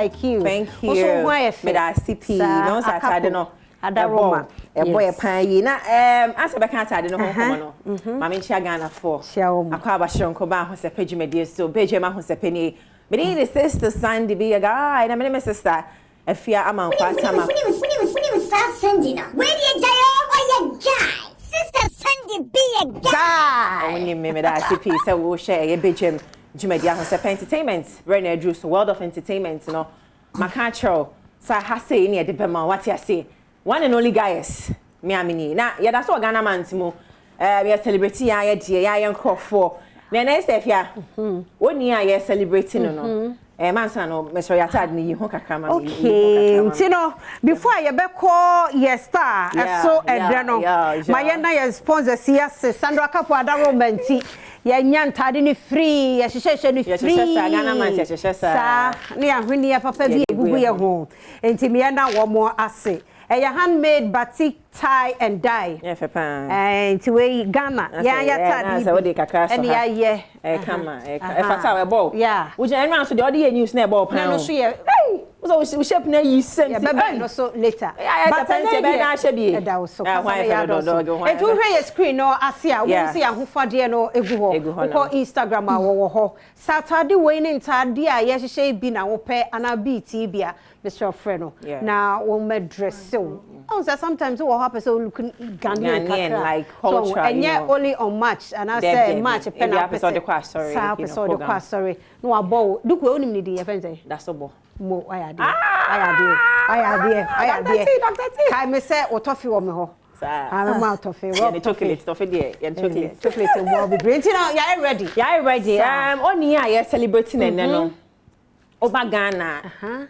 like you. Thank you. Ahosepe. No Saturday no. Adom. A boy pan yi na asa be kan Saturday no ho komo no. Ma me nchia Ghana for. Akwa ba shonko ba Ahosepe djumedie so beje ma Ahosepe ni. Me dey sister Sandy be a guy na me my sister. Afia amankwa tama. Sandy no. Where you guy? Sister Sandy be a guy. When me that CP so we share ye bejem djumedie Ahosepe entertainment. Right now Drew World of Entertainment no. Makachro sa ha say ni e de bema what you say. One and only guys, me amini. Na ya that's what Ghana man timo. We are celebrating ya die ya yankro for. Me na step ya. Woni ya celebrating no. Man say no me so ya tad ni ho kakra ma. Okay, ntino before you be call your star so edre no. My na your sponsor CS Sandra Kapo Adom menti. Ya nyantade ni free, ya hwehwehwe ni free. Ya Ghana man ya hwehwehwe sa. Ni ahwini ya papa bi egugu ye ho. Enti me na wo mo ase. A handmade batik tie and dye. Yeah, for pan. And to way Ghana. Yeah, so what they kakra so. And yeah. Come on. If I saw a ball. Yeah. Would you announce the audio news na ball pan? No, so yeah. Hey, so we shape na you send. Yeah, no so later. But then be na shabe. That was so. Why do it will hear screen no asia. We see ahofade no egu ho. Ko Instagram a wo ho. Saturday we ni ntade a ye hye bi na wo pe ana beat bia Mr. Freno. Now we me dress so. Sometimes what happens so look Ghanaian like culture. And yeah, only on match and I say match pen episode the sorry. No about look we only need the friends. That's so bo. Mo I idea. Dr. T. Kai me say o toffee wo me ho. I'm out of it. Yeah, chocolate there. Yeah, chocolate will be great. You know, you ready? Yeah, ready. On here you celebrating and no. Oba Ghana.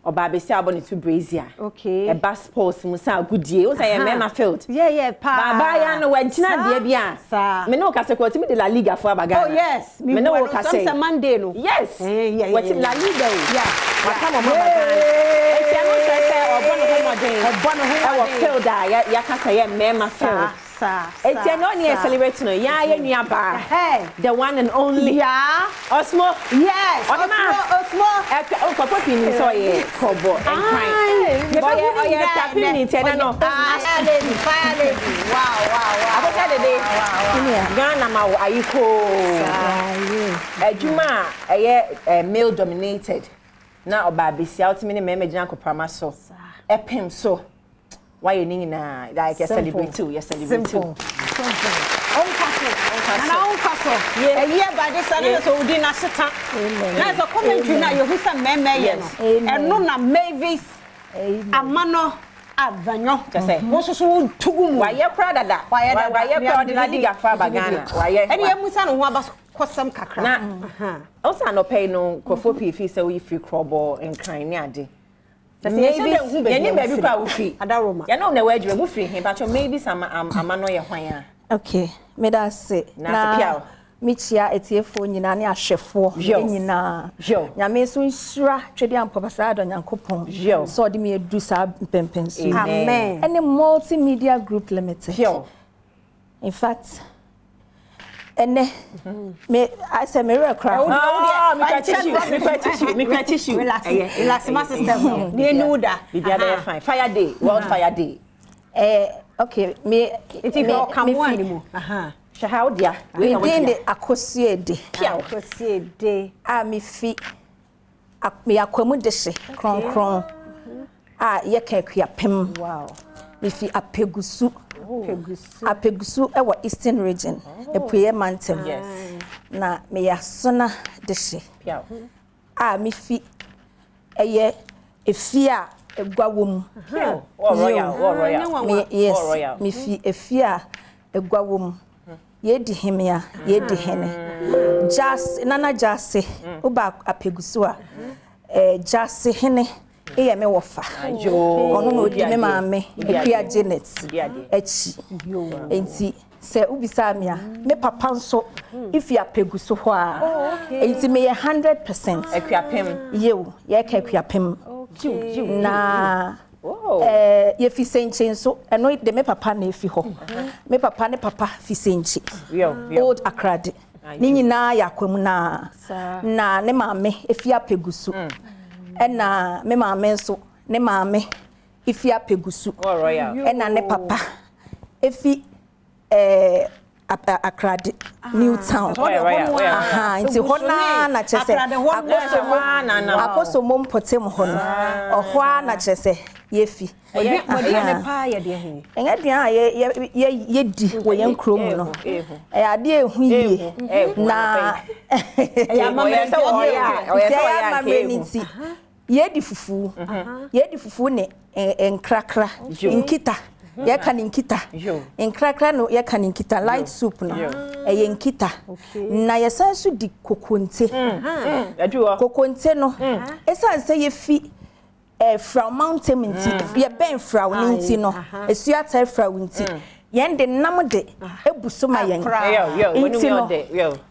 Oba be say aboni to Brazil. Okay. A bus sports musa goodie. O say mema field. Yeah, pa. Baba ya no wenchina de bia. Sir. Me no ka se ko me de La Liga for Ghana. Oh yes. Me no ka say. Some Monday no. Yes. Yeah. What La Liga? Yeah. What come on Ghana. E say no say obono ho modern. Obono ho field ya ka say mema field. It's an only celebrating. Yeah, hey, the one and only. Yeah, Osmo. Yes, Osmo. Osmo. So yeah, Kobo and Crime. Oh yeah, tapping. Fire lady. Wow. I was the day. Ghana ma ayiko. Juma male dominated. Now Obabisi out me me gyina kopama so. Epem so. Why you need na like you celebrate too? You celebrate too. Simple. On castle. Yeah. A year by this time so we didn't sit. Now so commentary now you who meme and no na Mavis. Amano Avanyo. Just say. Mo so tugum. Why you proud of that? Why you proud of La Liga for Ghana? Why you? And you musa no aba kwasam kakra. Na. Also no pay no kofo pifi say we free crowball and crying ade. Maybe baby kwa ufi adaroma ya no na wadwe mu free him but maybe some amano ye hwan a okay me da say na michia etiefo nyina ne ahwefo nyina nyame so nhyira twede ampopasa ado nyankopon so de me edu sa pempensu amen any multimedia group limited in fact me I say me crowd. Me tissue. Relax my system. They know that. Fine. Fire day, World Fire Day. Okay, me it is come one anymore. How dear. We did the Ahosepe. Ahosepe. Me fi me akwamu dehye kronkron. Ye ka akua pem. Wow. Me fi apegusu. Apegusu ewa Eastern region. Epuye mountain. Yes. Na me ya sona dehye. Me fi eye efia egwawom. Royal. Yes. Me fi efia egwawom. Ye di hemia, ye di hene. Nana jase uba apegusu a jase hene e me wofa ono no di me maame ekua Janet echi enti se ubisa me a me papa nso if you apegusu ho a enti me 100% ekua pem ye ka ekua pem na ye fi senche nso eno de me papa na efi ho me papa ne papa fi senche old Accra ni nyina yakwam na ne maame efi apegusu na me maame so ne maame ifi apegusu na ne papa ifi Akrade New Town nti hona na chese akoso mom potem hono ohwa na chese yefi ne pa ye de hu engaduan ye di wo yen krom no ade ehu yie na ya mama se wo ya mamreniti ye di fufu ne enkrakra nkita ye kan nkita enkrakra no ye kan nkita light soup no ye nkita na ye sansu di kokonte kokonte no esan se ye fi from mountain nti ye ben fra nti no esuata fra nti yen de nam de ebuso ma yen nti no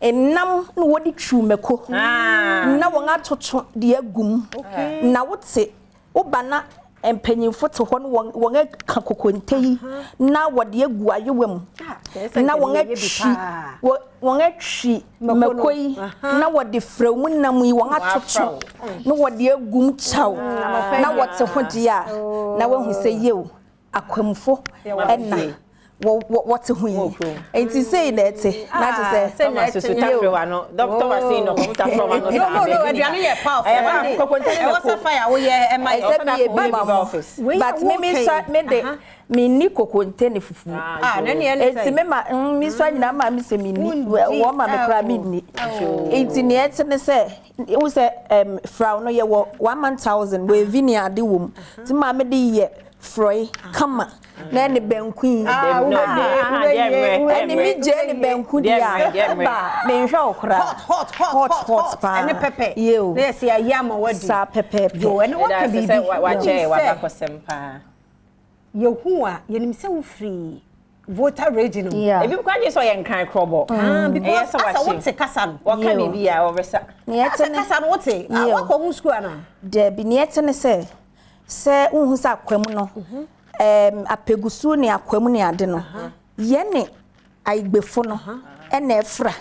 enam no wodi twumeko na won atoto de agum na wote obana empanyimfo te ho no won ka kokonte yi na wode agu ayewam na won atwi makoyi na wode framu nam yi won atoto na wode agum chaw na wote ho dia na wahu se yew akwamfo enna what to win? And to say that, not to say, Doctor was saying, no, but maybe me Nico contain fufu. It's Miss Nama, Miss Mini, woman, the crabby. It's in the end, say, it was a frown, 1,000 with Vinia the womb. To Mamma de Froy, come. Nene benqueen and me Jenny bencudia me hot pan and pepper you there's a yam or what sa pepper you and what can be you who are you so free voter regional if you can't just say kind crobble because I want to Cassan what can be over yes Cassan what say what come school there be near say unhu sa kwamu no apegusu ne akwamu ne ade no ye ne aigbefo no na efra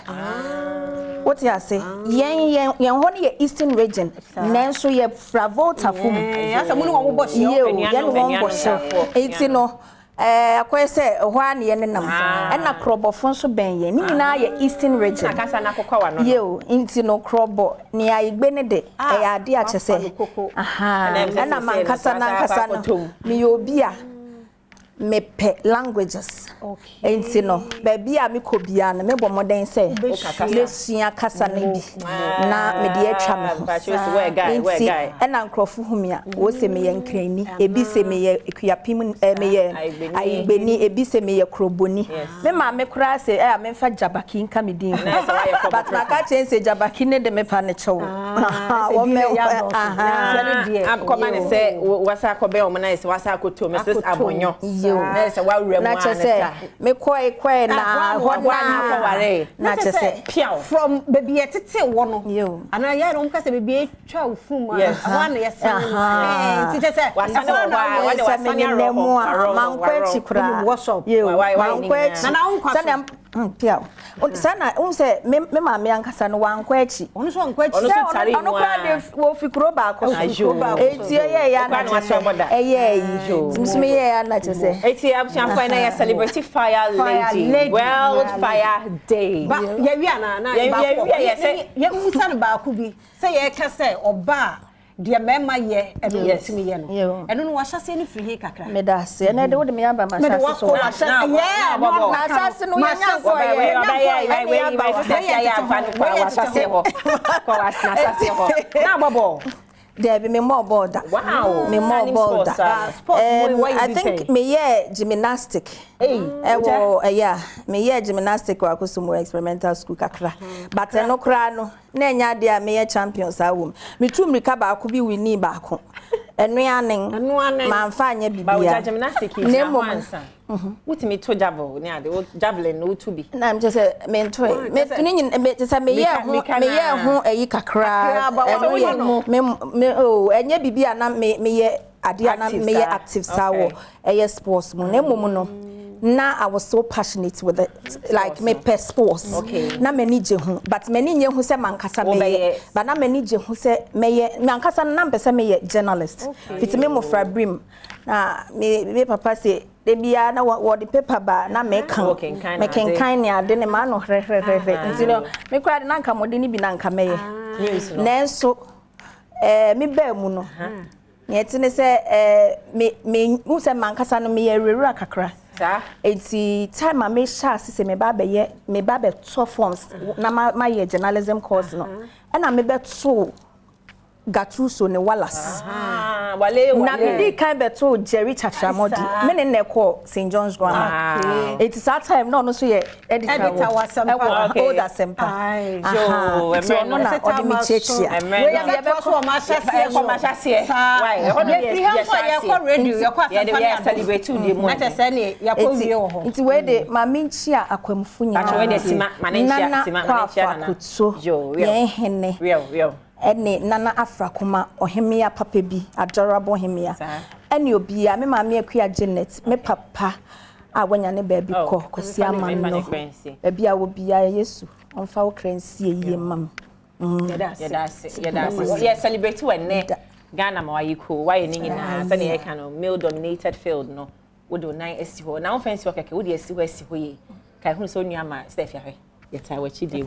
what you say yen ho ne ye eastern region nanso ye fra volta fom asa mu no wo bo hye yen wo bo hye enti no akoye se ho an ye ne nam na krobofo so ben ye ni nyina ye eastern region akasa na kokwa wa no ye enti no krobo ne aigbe ne de ya ade a chese na mankasa na nkasa no me obi a me pe languages enti no baby a me kobia na me bo modern say le sua kasa na bi na me de atwa me enti na nkrofo humia wo se me ye nkrani ebi se me ye ekuapim me ye aigbeni ebi se me ye kroboni me ma me kura se me fa jabaki nka me din but na ka chen se jabaki ne de me pa ne chewo wo me am come and say wasa ko be o na say wasa ko to Mrs Abonyo na say wa wura mu na me koi na hodwa ware na say from baby etete wo no ana ya ron ka say baby twa ofum a na yes ti say wasa no mankwachi kura workshop mankwachi na unkwa piao sana unse me maame ankasa no wankwachi onu so wankwachi onu kura de wo fikro ba ko eti ya na yi ya na chese eti abshan na ya celebrate fire lady world fire day ba ya wi ana ya musan ba ku bi say ya ka say oba de mema ye emi ye no eno no wa hyase ni free kakra me da se na de wo de me aba ma hyase so na hyase no ya nyanko ye ya fa no kwa wa hyase ho kwa wa hyase ho na bobo there be me more border wow me more border I think me yeah gymnastic yeah me yeah gymnastic wa kosumo experimental school kakra but no kra no na nya de me yeah champions awum me tu mrika ba ko bi winni ba ko enuanen man fa anya bibia gymnastic is na mansa wutimi to javelin no to be na me just me to me tuni me just me yeah ho ayi kakra me enya bibia na me yeah ade na me yeah active sawo sports mu na mum no Now I was so passionate with it, like me per sports. Okay. Na many jehu, but many nye who say mankasa me, but na many jehu who say me mankasa number say me journalist. Fit me mo fra brim. Na me papa say they be na what the paper ba na me can ya de ne ma no hre. You know, me cry na nka mo de ni bi na nka me ye. Nenso me ba mu no. Yet ne say me who say mankasa no me rewura kakra. It's time I make sure say me ba 12 forms na my journalism course no and I me be so Gatuso ne Wallace wale na me di kan be to Jerry Chachamodi me ne call St John's Grammar it is that time no so ye editor was older semper so no na odi me chechia we ya be ko ma hyase why radio ya kwa semper celebrate the mo na say ne ya ko wie wo ho nti we de ma minchia akwamfu nya na we de tima na kutso ye hene real ene nana afrakoma ohemia papa bi adorable hemia ene obia me mama akua Janet me papa a wanya ne baby ko kosi ama no baby a obia Yesu onfa wo kransi yiye mam yeah celebrate when Ghana ma wayiko why ni nyina say na kind of male dominated field no wo do 9 esi ho na fancy work ke wo de esi ho ye kai hu so nua ma Steph yare yeta wachi de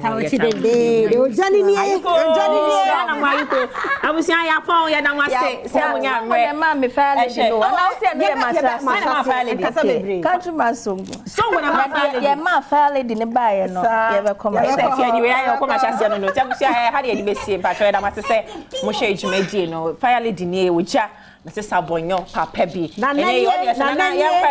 o jani ni na maiko abusia ya pon ya na wase se amunya mre ma me faale de no na se no ya ma faale de kasa bebre country man songo so wona ma faale ya ma faale de ne baaye no ya be koma se fia ni we ya ko ma hyase no no ti abusia ha de besie pa twa da ma se mo hye edwumadie no faale de ne e wo ja na se sabonyo papa bi ene yo de na ya